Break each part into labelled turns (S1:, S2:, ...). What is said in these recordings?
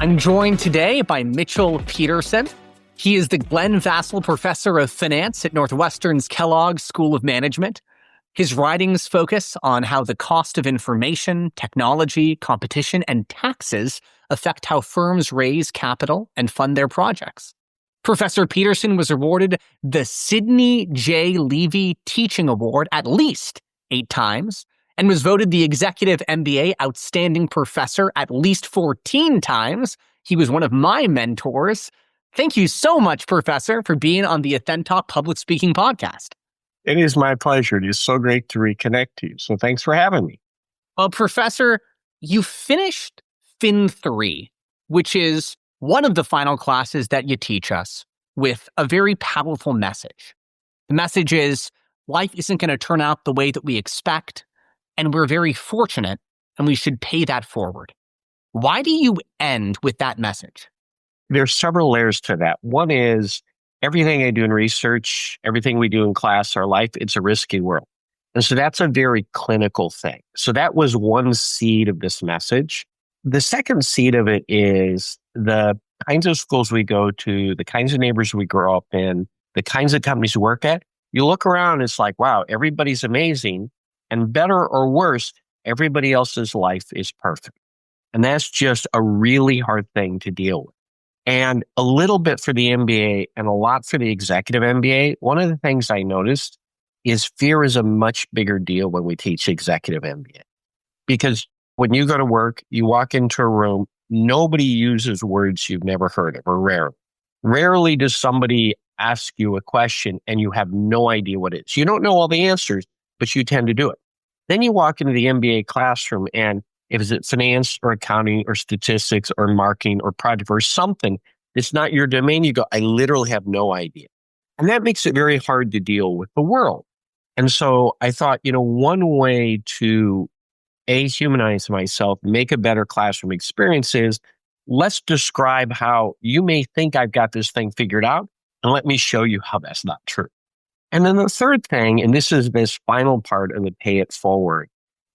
S1: I'm joined today by Mitchell Petersen. He is the Glenn Vassell Professor of Finance at Northwestern's Kellogg School of Management. His writings focus on how the cost of information, technology, competition, and taxes affect how firms raise capital and fund their projects. Professor Petersen was awarded the Sidney J. Levy Teaching Award at least 8 times and was voted the Executive MBA Outstanding Professor at least 14 times. He was one of my mentors. Thank you so much, Professor, for being on the Authentalk Public Speaking Podcast.
S2: It is my pleasure. It is so great to reconnect to you. So thanks for having me.
S1: Well, Professor, you finished Fin 3, which is one of the final classes that you teach us, with a very powerful message. The message is life isn't going to turn out the way that we expect, and we're very fortunate, and we should pay that forward. Why do you end with that message?
S2: There's several layers to that. One is everything I do in research, everything we do in class, our life, it's a risky world. And so that's a very clinical thing. So that was one seed of this message. The second seed of it is the kinds of schools we go to, the kinds of neighbors we grow up in, the kinds of companies we work at. You look around, it's like, wow, everybody's amazing. And better or worse, everybody else's life is perfect. And that's just a really hard thing to deal with. And a little bit for the MBA and a lot for the executive MBA. One of the things I noticed is fear is a much bigger deal when we teach executive MBA. Because when you go to work, you walk into a room, nobody uses words you've never heard of, or rarely. Rarely does somebody ask you a question and you have no idea what it is. You don't know all the answers, but you tend to do it. Then you walk into the MBA classroom, and if it's finance or accounting or statistics or marketing or project or something that's not your domain, you go, I literally have no idea. And that makes it very hard to deal with the world. And so I thought, one way to humanize myself, make a better classroom experience is let's describe how you may think I've got this thing figured out, and let me show you how that's not true. And then the third thing, and this is this final part of the pay it forward,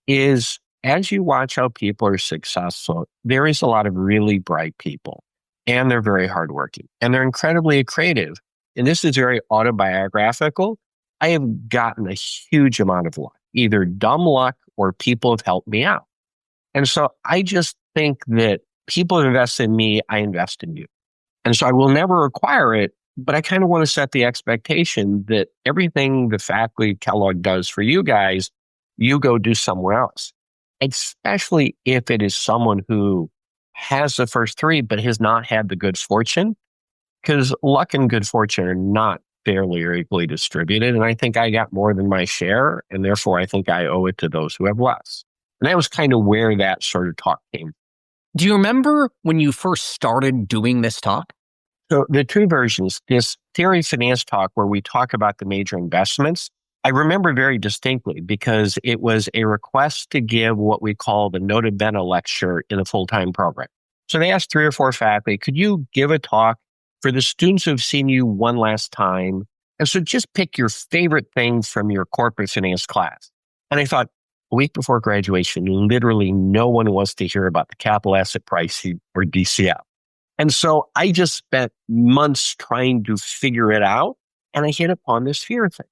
S2: is as you watch how people are successful, there is a lot of really bright people, and they're very hardworking, and they're incredibly creative. And this is very autobiographical. I have gotten a huge amount of luck, either dumb luck or people have helped me out. And so I just think that people invest in me, I invest in you. And so I will never acquire it, but I kind of want to set the expectation that everything the faculty at Kellogg does for you guys, you go do somewhere else. Especially if it is someone who has the first 3, but has not had the good fortune, because luck and good fortune are not fairly or equally distributed. And I think I got more than my share, and therefore I think I owe it to those who have less. And that was kind of where that sort of talk came from.
S1: Do you remember when you first started doing this talk?
S2: So the 2 versions, this theory of finance talk where we talk about the major investments, I remember very distinctly because it was a request to give what we call the nota bene lecture in a full-time program. So they asked 3 or 4 faculty, could you give a talk for the students who have seen you one last time? And so just pick your favorite thing from your corporate finance class. And I thought, a week before graduation, literally no one wants to hear about the capital asset pricing or DCF. And so I just spent months trying to figure it out. And I hit upon this fear thing.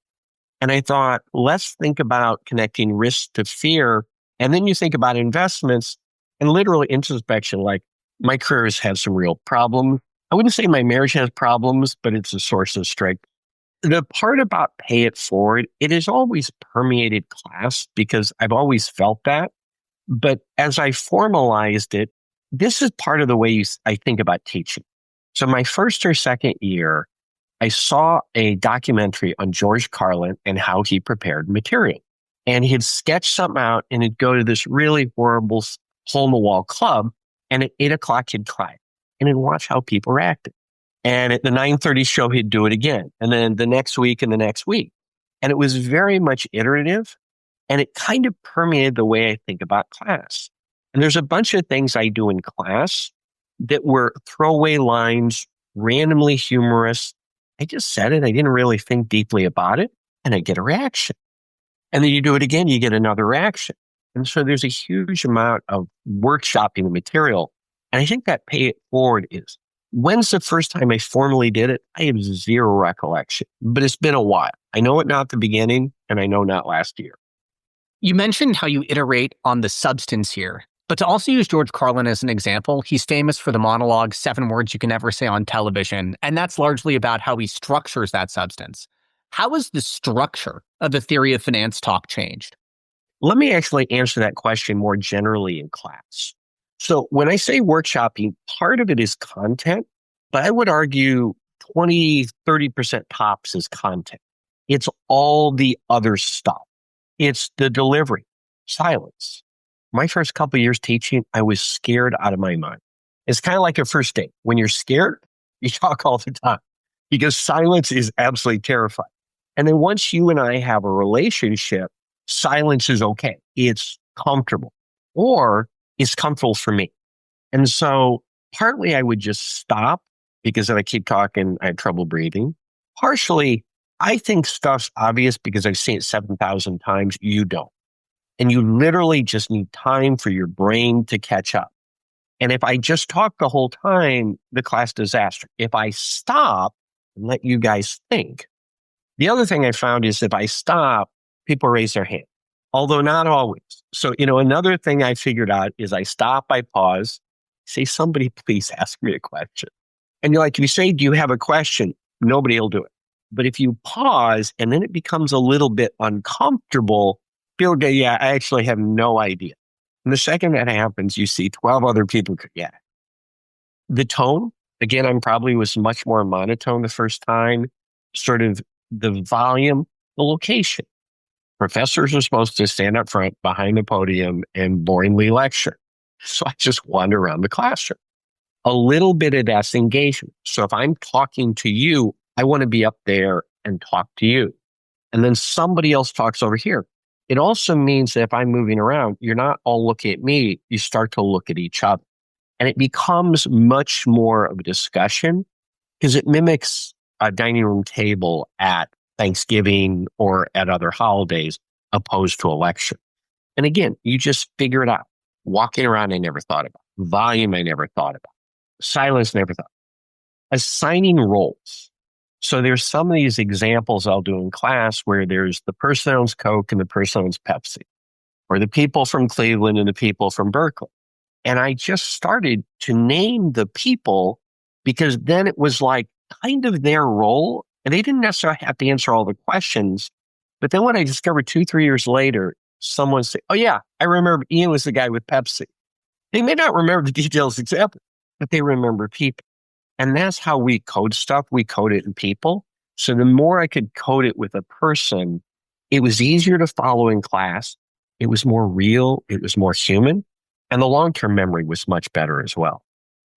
S2: And I thought, let's think about connecting risk to fear. And then you think about investments and literal introspection, like my career has had some real problems. I wouldn't say my marriage has problems, but it's a source of strength. The part about pay it forward, it has always permeated class because I've always felt that. But as I formalized it, this is part of the way I think about teaching. So my first or second year, I saw a documentary on George Carlin and how he prepared material. And he'd sketch something out and he'd go to this really horrible hole-in-the-wall club. And at 8 o'clock, he'd cry and he'd watch how people reacted. And at the 9:30 show, he'd do it again. And then the next week and the next week. And it was very much iterative. And it kind of permeated the way I think about class. And there's a bunch of things I do in class that were throwaway lines, randomly humorous. I just said it. I didn't really think deeply about it. And I get a reaction. And then you do it again, you get another reaction. And so there's a huge amount of workshopping the material. And I think that pay it forward is, when's the first time I formally did it? I have zero recollection, but it's been a while. I know it not the beginning, and I know not last year.
S1: You mentioned how you iterate on the substance here, but to also use George Carlin as an example, he's famous for the monologue, 7 words you can never say on television, and that's largely about how he structures that substance. How has the structure of the theory of finance talk changed?
S2: Let me actually answer that question more generally in class. So when I say workshopping, part of it is content, but I would argue 20, 30% tops is content. It's all the other stuff. It's the delivery, silence. My first couple of years teaching, I was scared out of my mind. It's kind of like a first date. When you're scared, you talk all the time because silence is absolutely terrifying. And then once you and I have a relationship, silence is okay. It's comfortable, or it's comfortable for me. And so partly I would just stop because if I keep talking, I have trouble breathing. Partially, I think stuff's obvious because I've seen it 7,000 times. You don't. And you literally just need time for your brain to catch up. And if I just talk the whole time, the class disaster. If I stop and let you guys think, the other thing I found is if I stop, people raise their hand, although not always. So, another thing I figured out is I stop, I pause, say, somebody please ask me a question. And if you say, do you have a question? Nobody will do it. But if you pause and then it becomes a little bit uncomfortable, people go, yeah, I actually have no idea. And the second that happens, you see 12 other people. Yeah. The tone, again, I probably was much more monotone the first time, sort of the volume, the location. Professors are supposed to stand up front behind the podium and boringly lecture. So I just wander around the classroom. A little bit of that's engagement. So if I'm talking to you, I want to be up there and talk to you. And then somebody else talks over here. It also means that if I'm moving around, you're not all looking at me. You start to look at each other. And it becomes much more of a discussion because it mimics a dining room table at Thanksgiving or at other holidays, opposed to a lecture. And again, you just figure it out. Walking around, I never thought about. Volume, I never thought about. Silence, never thought. Assigning roles. So there's some of these examples I'll do in class where there's the person that owns Coke and the person that owns Pepsi, or the people from Cleveland and the people from Berkeley. And I just started to name the people because then it was like kind of their role. And they didn't necessarily have to answer all the questions. But then when I discovered 2-3 years later, someone said, oh yeah, I remember Iain was the guy with Pepsi. They may not remember the details exactly, but they remember people. And that's how we code stuff. We code it in people. So the more I could code it with a person, it was easier to follow in class. It was more real. It was more human. And the long-term memory was much better as well.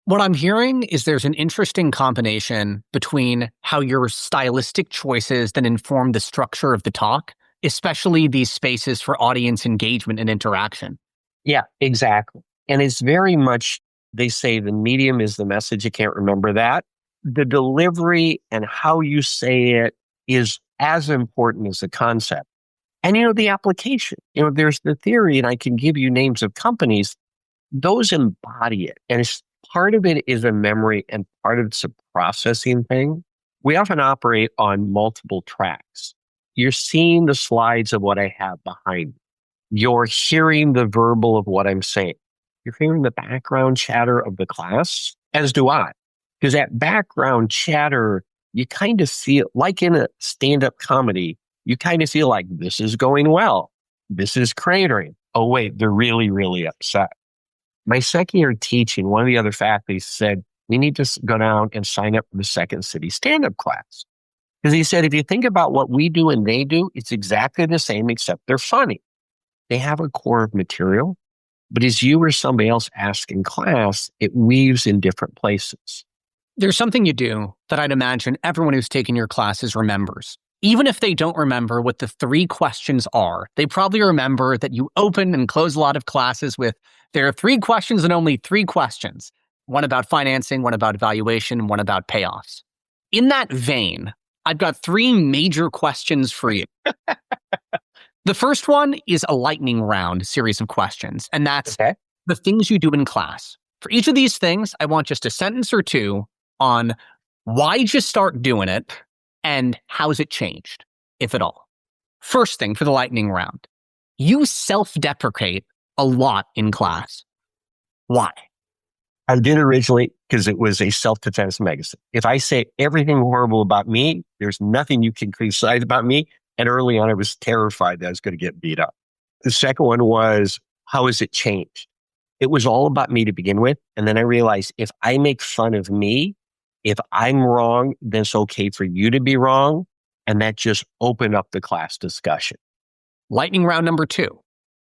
S1: What I'm hearing is there's an interesting combination between how your stylistic choices then inform the structure of the talk, especially these spaces for audience engagement and interaction.
S2: Yeah, exactly. And it's very much, they say the medium is the message. You can't remember that. The delivery and how you say it is as important as the concept. And, the application, there's the theory, and I can give you names of companies. Those embody it. And part of it is a memory and part of it's a processing thing. We often operate on multiple tracks. You're seeing the slides of what I have behind me. You're hearing the verbal of what I'm saying. You're hearing the background chatter of the class, as do I. Because that background chatter, you kind of feel like in a stand-up comedy, you kind of feel like this is going well. This is cratering. Oh, wait, they're really, really upset. My second year teaching, one of the other faculty said, we need to go down and sign up for the Second City stand-up class. Because he said, if you think about what we do and they do, it's exactly the same, except they're funny. They have a core of material, but as you or somebody else asks in class, it weaves in different places.
S1: There's something you do that I'd imagine everyone who's taken your classes remembers. Even if they don't remember what the 3 questions are, they probably remember that you open and close a lot of classes with, there are 3 questions and only 3 questions. One about financing, one about valuation, one about payoffs. In that vein, I've got 3 major questions for you. The first one is a lightning round series of questions, and that's the things you do in class. For each of these things, I want just a sentence or two on why'd you start doing it and how's it changed, if at all. First thing for the lightning round. You self-deprecate a lot in class. Why?
S2: I did originally because it was a self-defense magazine. If I say everything horrible about me, there's nothing you can criticize about me. And early on, I was terrified that I was going to get beat up. The second one was, how has it changed? It was all about me to begin with. And then I realized if I make fun of me, if I'm wrong, then it's okay for you to be wrong. And that just opened up the class discussion.
S1: Lightning round number 2.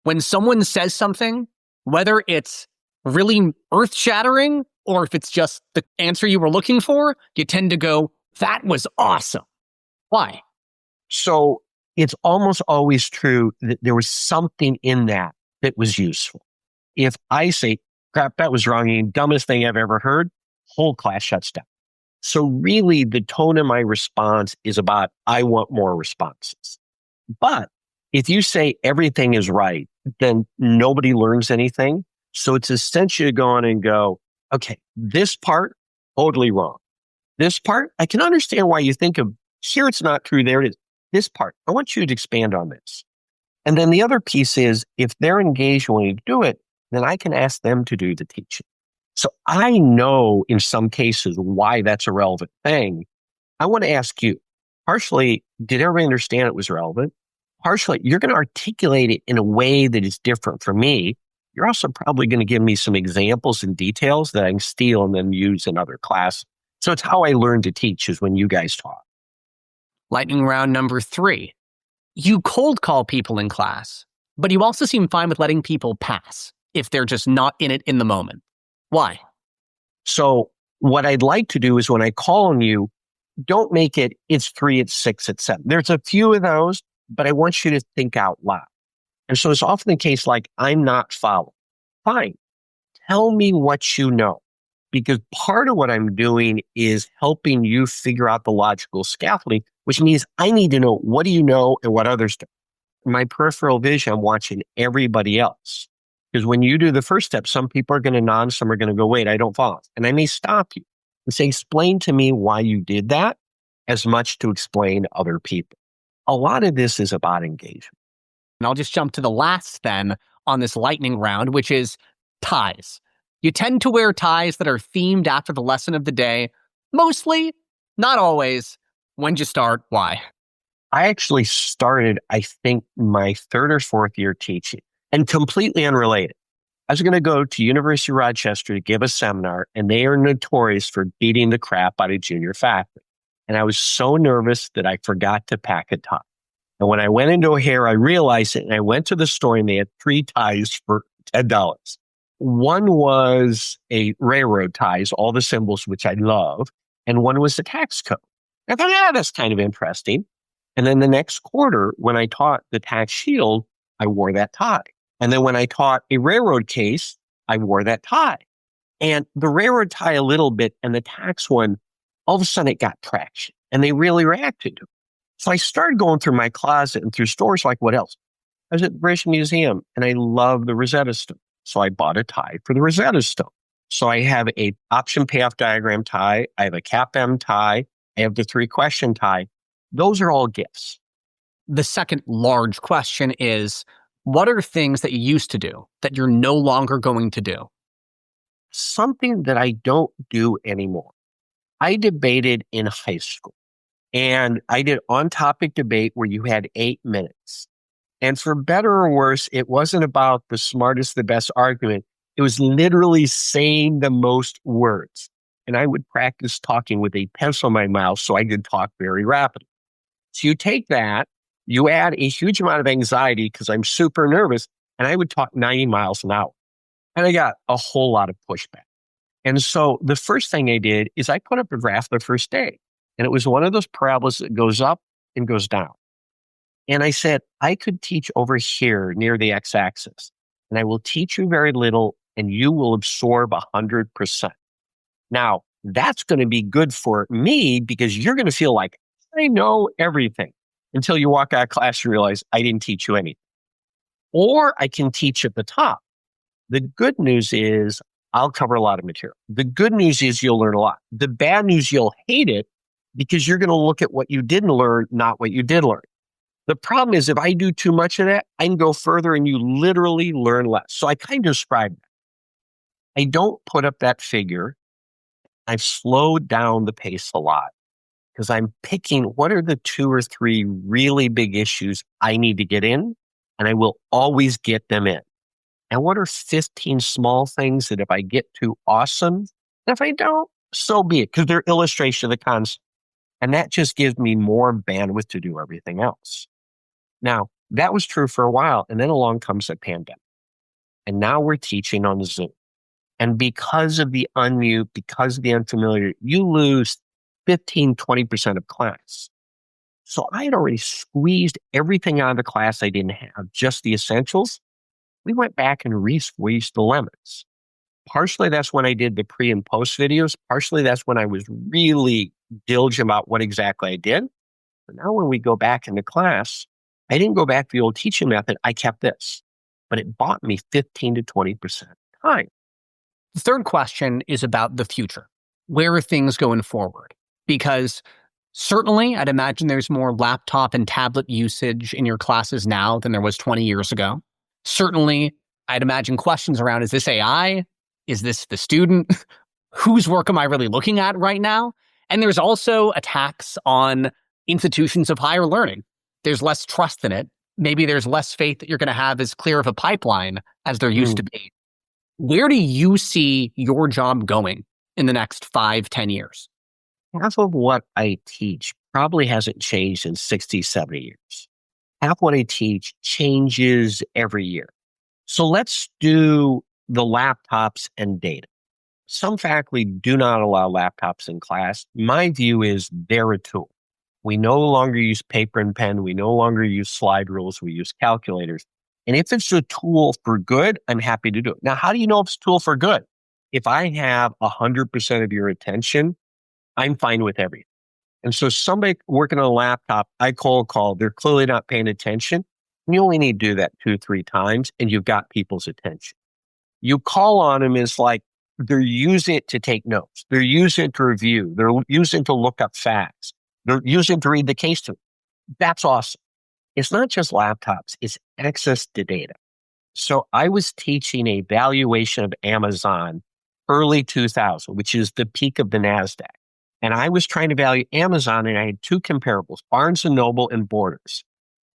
S1: When someone says something, whether it's really earth-shattering or if it's just the answer you were looking for, you tend to go, that was awesome. Why?
S2: So it's almost always true that there was something in that was useful. If I say, crap, that was wrong, the dumbest thing I've ever heard, whole class shuts down. So really the tone of my response is about, I want more responses. But if you say everything is right, then nobody learns anything. So it's essentially to go on and go, okay, this part, totally wrong. This part, I can understand why you think of, here it's not true, there it is. This part, I want you to expand on this. And then the other piece is, if they're engaged when you do it, then I can ask them to do the teaching. So I know in some cases why that's a relevant thing. I want to ask you, partially, did everybody understand it was relevant? Partially, you're going to articulate it in a way that is different from me. You're also probably going to give me some examples and details that I can steal and then use in other classes. So it's how I learn to teach is when you guys talk.
S1: Lightning round number 3. You cold call people in class, but you also seem fine with letting people pass if they're just not in it in the moment. Why?
S2: So what I'd like to do is when I call on you, don't make it, it's 3, it's 6, it's 7. There's a few of those, but I want you to think out loud. And so it's often the case like, I'm not following. Fine. Tell me what you know. Because part of what I'm doing is helping you figure out the logical scaffolding, which means I need to know what do you know and what others do. In my peripheral vision, I'm watching everybody else. Because when you do the first step, some people are going to nod, some are going to go, wait, I don't follow. And I may stop you and say, explain to me why you did that as much to explain to other people. A lot of this is about engagement.
S1: And I'll just jump to the last then on this lightning round, which is ties. You tend to wear ties that are themed after the lesson of the day. Mostly, not always. When'd you start? Why?
S2: I actually started, I think, my 3rd or 4th year teaching, and completely unrelated. I was going to go to University of Rochester to give a seminar, and they are notorious for beating the crap out of junior faculty. And I was so nervous that I forgot to pack a tie. And when I went into O'Hare, I realized it, and I went to the store, and they had 3 ties for $10. One was a railroad ties, all the symbols, which I love, and one was the tax code. I thought, yeah, that's kind of interesting. And then the next quarter, when I taught the tax shield, I wore that tie. And then when I taught a railroad case, I wore that tie. And the railroad tie a little bit, and the tax one, all of a sudden it got traction, and they really reacted to it. So I started going through my closet and through stores like, what else? I was at the British Museum, and I love the Rosetta Stone. So I bought a tie for the Rosetta Stone. So I have a option payoff diagram tie. I have a CAP-M tie. I have the 3-question tie. Those are all gifts.
S1: The second large question is, what are things that you used to do that you're no longer going to do?
S2: Something that I don't do anymore. I debated in high school, and I did on-topic debate where you had 8 minutes. And for better or worse, it wasn't about the smartest, the best argument. It was literally saying the most words. And I would practice talking with a pencil in my mouth so I could talk very rapidly. So you take that, you add a huge amount of anxiety because I'm super nervous, and I would talk 90 miles an hour. And I got a whole lot of pushback. And so the first thing I did is I put up a graph the first day. And it was one of those parabolas that goes up and goes down. And I said, I could teach over here near the x-axis, and I will teach you very little, and you will absorb 100%. Now, that's going to be good for me because you're going to feel like I know everything until you walk out of class and realize I didn't teach you anything. Or I can teach at the top. The good news is I'll cover a lot of material. The good news is you'll learn a lot. The bad news, you'll hate it because you're going to look at what you didn't learn, not what you did learn. The problem is if I do too much of that, I can go further and you literally learn less. So I kind of describe that. I don't put up that figure. I've slowed down the pace a lot because I'm picking what are the 2 or 3 really big issues I need to get in, and I will always get them in. And what are 15 small things that if I get to, awesome. And if I don't, so be it, because they're illustration of the concept. And that just gives me more bandwidth to do everything else. Now, that was true for a while. And then along comes a pandemic. And now we're teaching on Zoom. And because of the unmute, because of the unfamiliar, you lose 15, 20% of class. So I had already squeezed everything out of the class I didn't have, just the essentials. We went back and re-squeezed the lemons. Partially that's when I did the pre and post videos. Partially that's when I was really diligent about what exactly I did. But now when we go back into class, I didn't go back to the old teaching method. I kept this, but it bought me 15 to 20% time.
S1: The third question is about the future. Where are things going forward? Because certainly I'd imagine there's more laptop and tablet usage in your classes now than there was 20 years ago. Certainly, I'd imagine questions around, is this AI? Is this the student? Whose work am I really looking at right now? And there's also attacks on institutions of higher learning. There's less trust in it. Maybe there's less faith that you're going to have as clear of a pipeline as there used to be. Where do you see your job going in the next 5-10 years?
S2: Half of what I teach probably hasn't changed in 60, 70 years. Half what I teach changes every year. So let's do the laptops and data. Some faculty do not allow laptops in class. My view is they're a tool. We no longer use paper and pen. We no longer use slide rules. We use calculators. And if it's a tool for good, I'm happy to do it. Now, how do you know if it's a tool for good? If I have 100% of your attention, I'm fine with everything. And so somebody working on a laptop, I cold call, they're clearly not paying attention. You only need to do that 2-3 times and you've got people's attention. You call on them, it's like they're using it to take notes. They're using it to review. They're using it to look up facts. They're using it to read the case to them. That's awesome. It's not just laptops, it's access to data. So I was teaching a valuation of Amazon early 2000, which is the peak of the NASDAQ. And I was trying to value Amazon and I had 2 comparables, Barnes & Noble and Borders.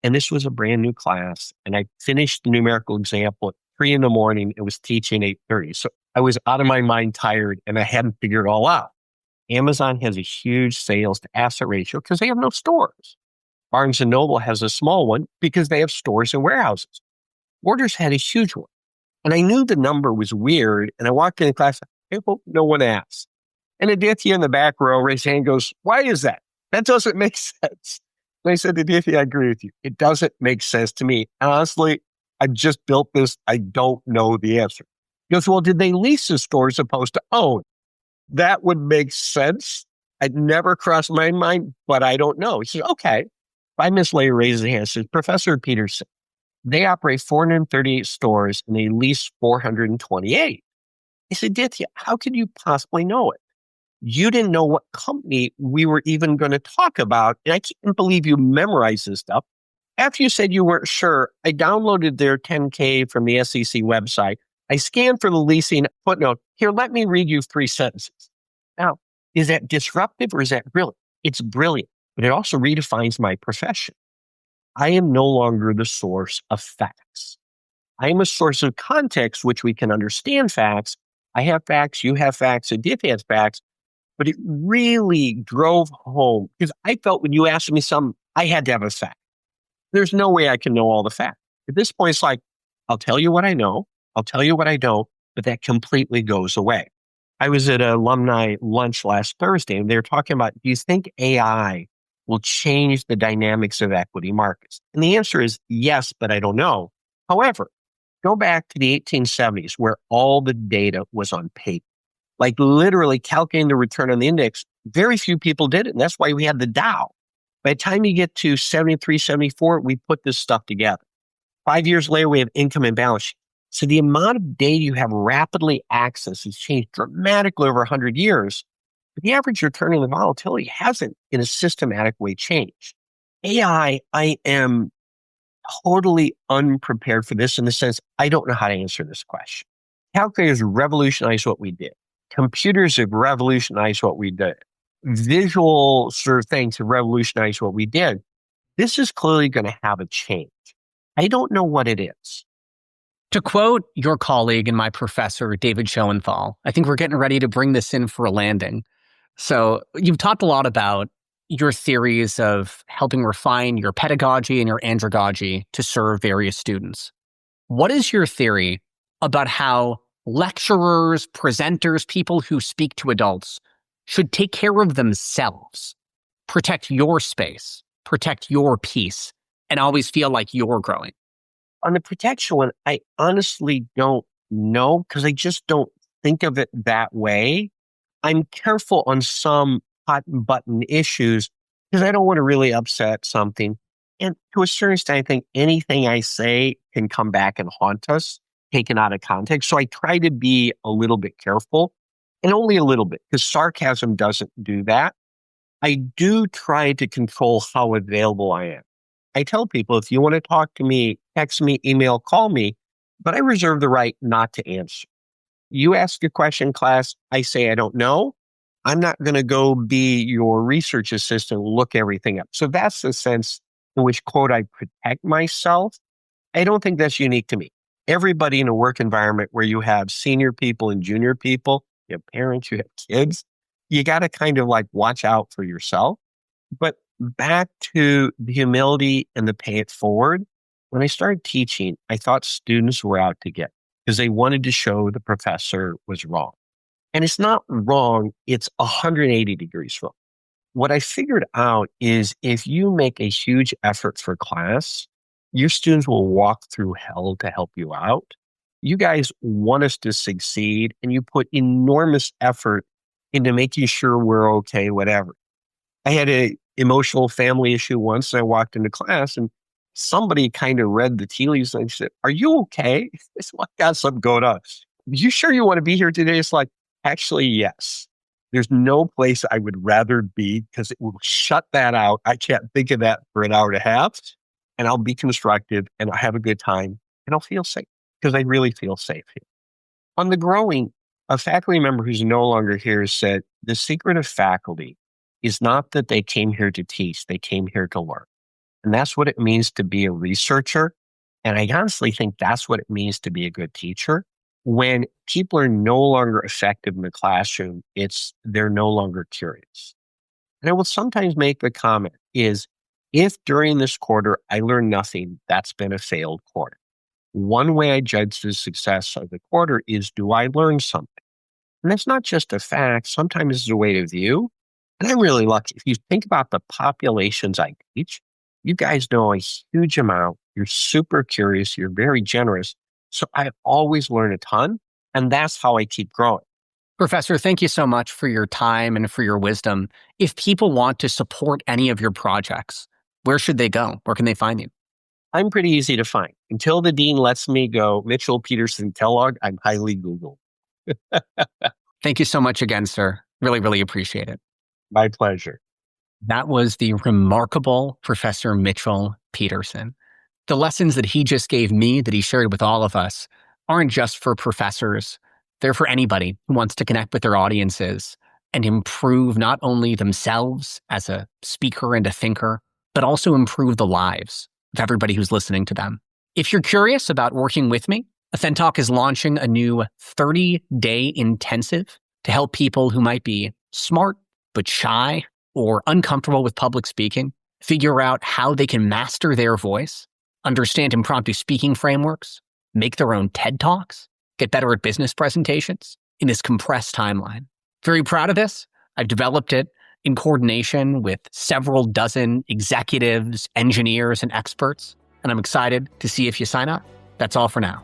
S2: And this was a brand new class. And I finished the numerical example at 3 a.m. It was teaching 8:30. So I was out of my mind tired and I hadn't figured it all out. Amazon has a huge sales to asset ratio because they have no stores. Barnes & Noble has a small one because they have stores and warehouses. Borders had a huge one. And I knew the number was weird. And I walked in the class, I hope no one asked. And Aditya in the back row raised his hand and goes, why is that? That doesn't make sense. And I said, Aditya, I agree with you. It doesn't make sense to me. And honestly, I just built this. I don't know the answer. He goes, well, did they lease the store as opposed to own? That would make sense. I'd never crossed my mind, but I don't know. He said, okay. 5 minutes later, raises his hand and says, Professor Petersen, they operate 438 stores and they lease 428. I said, Aditya, how could you possibly know it? You didn't know what company we were even going to talk about. And I can't believe you memorized this stuff. After you said you weren't sure, I downloaded their 10K from the SEC website. I scanned for the leasing footnote. Here, let me read you 3 sentences. Now, is that disruptive or is that brilliant? It's brilliant, but it also redefines my profession. I am no longer the source of facts. I am a source of context, which we can understand facts. I have facts, you have facts, Aditya has facts. But it really drove home because I felt when you asked me something, I had to have a fact. There's no way I can know all the facts. At this point, it's like, I'll tell you what I know. I'll tell you what I don't, but that completely goes away. I was at an alumni lunch last Thursday and they were talking about, do you think AI will change the dynamics of equity markets? And the answer is yes, but I don't know. However, go back to the 1870s where all the data was on paper. Like literally calculating the return on the index, very few people did it. And that's why we had the Dow. By the time you get to 73, 74, we put this stuff together. 5 years later, we have income and balance sheet. So the amount of data you have rapidly accessed has changed dramatically over 100 years. But the average return on the volatility hasn't in a systematic way changed. AI, I am totally unprepared for this in the sense I don't know how to answer this question. Calculators revolutionized what we did. Computers have revolutionized what we did. Visual sort of things have revolutionized what we did. This is clearly going to have a change. I don't know what it is.
S1: To quote your colleague and my professor, David Schoenthal, I think we're getting ready to bring this in for a landing. So you've talked a lot about your theories of helping refine your pedagogy and your andragogy to serve various students. What is your theory about how lecturers, presenters, people who speak to adults should take care of themselves, protect your space, protect your peace, and always feel like you're growing?
S2: On the protection one, I honestly don't know because I just don't think of it that way. I'm careful on some hot button issues because I don't want to really upset something. And to a certain extent, I think anything I say can come back and haunt us, taken out of context. So I try to be a little bit careful and only a little bit because sarcasm doesn't do that. I do try to control how available I am. I tell people, if you want to talk to me, text me, email, call me, but I reserve the right not to answer. You ask a question, class, I say I don't know. I'm not going to go be your research assistant, look everything up. So that's the sense in which, quote, I protect myself. I don't think that's unique to me. Everybody in a work environment where you have senior people and junior people, you have parents, you have kids, you got to kind of like watch out for yourself. But back to the humility and the pay it forward. When I started teaching, I thought students were out to get because they wanted to show the professor was wrong. And it's not wrong. It's 180 degrees wrong. What I figured out is if you make a huge effort for class, your students will walk through hell to help you out. You guys want us to succeed and you put enormous effort into making sure we're okay, whatever. I had an emotional family issue once. And I walked into class and somebody kind of read the tea leaves and said, "Are you okay?" It's like, I got something going on. You sure you want to be here today? It's like, actually, yes. There's no place I would rather be because it will shut that out. I can't think of that for an hour and a half. And I'll be constructive and I'll have a good time and I'll feel safe because I really feel safe here. On the growing, a faculty member who's no longer here said, the secret of faculty is not that they came here to teach, they came here to learn. And that's what it means to be a researcher. And I honestly think that's what it means to be a good teacher. When people are no longer effective in the classroom, they're no longer curious. And I will sometimes make the comment is, if during this quarter I learned nothing, that's been a failed quarter. One way I judge the success of the quarter is, do I learn something? And that's not just a fact. Sometimes it's a way to view. And I'm really lucky. If you think about the populations I teach, you guys know a huge amount. You're super curious. You're very generous. So I always learn a ton. And that's how I keep growing.
S1: Professor, thank you so much for your time and for your wisdom. If people want to support any of your projects, where should they go? Where can they find you?
S2: I'm pretty easy to find. Until the dean lets me go, Mitchell Petersen, Kellogg, I'm highly Googled.
S1: Thank you so much again, sir. Really, really appreciate it.
S2: My pleasure.
S1: That was the remarkable Professor Mitchell Petersen. The lessons that he just gave me, that he shared with all of us, aren't just for professors. They're for anybody who wants to connect with their audiences and improve not only themselves as a speaker and a thinker, but also improve the lives of everybody who's listening to them. If you're curious about working with me, Athentalk is launching a new 30-day intensive to help people who might be smart but shy or uncomfortable with public speaking figure out how they can master their voice, understand impromptu speaking frameworks, make their own TED Talks, get better at business presentations in this compressed timeline. Very proud of this. I've developed it in coordination with several dozen executives, engineers, and experts, and I'm excited to see if you sign up. That's all for now.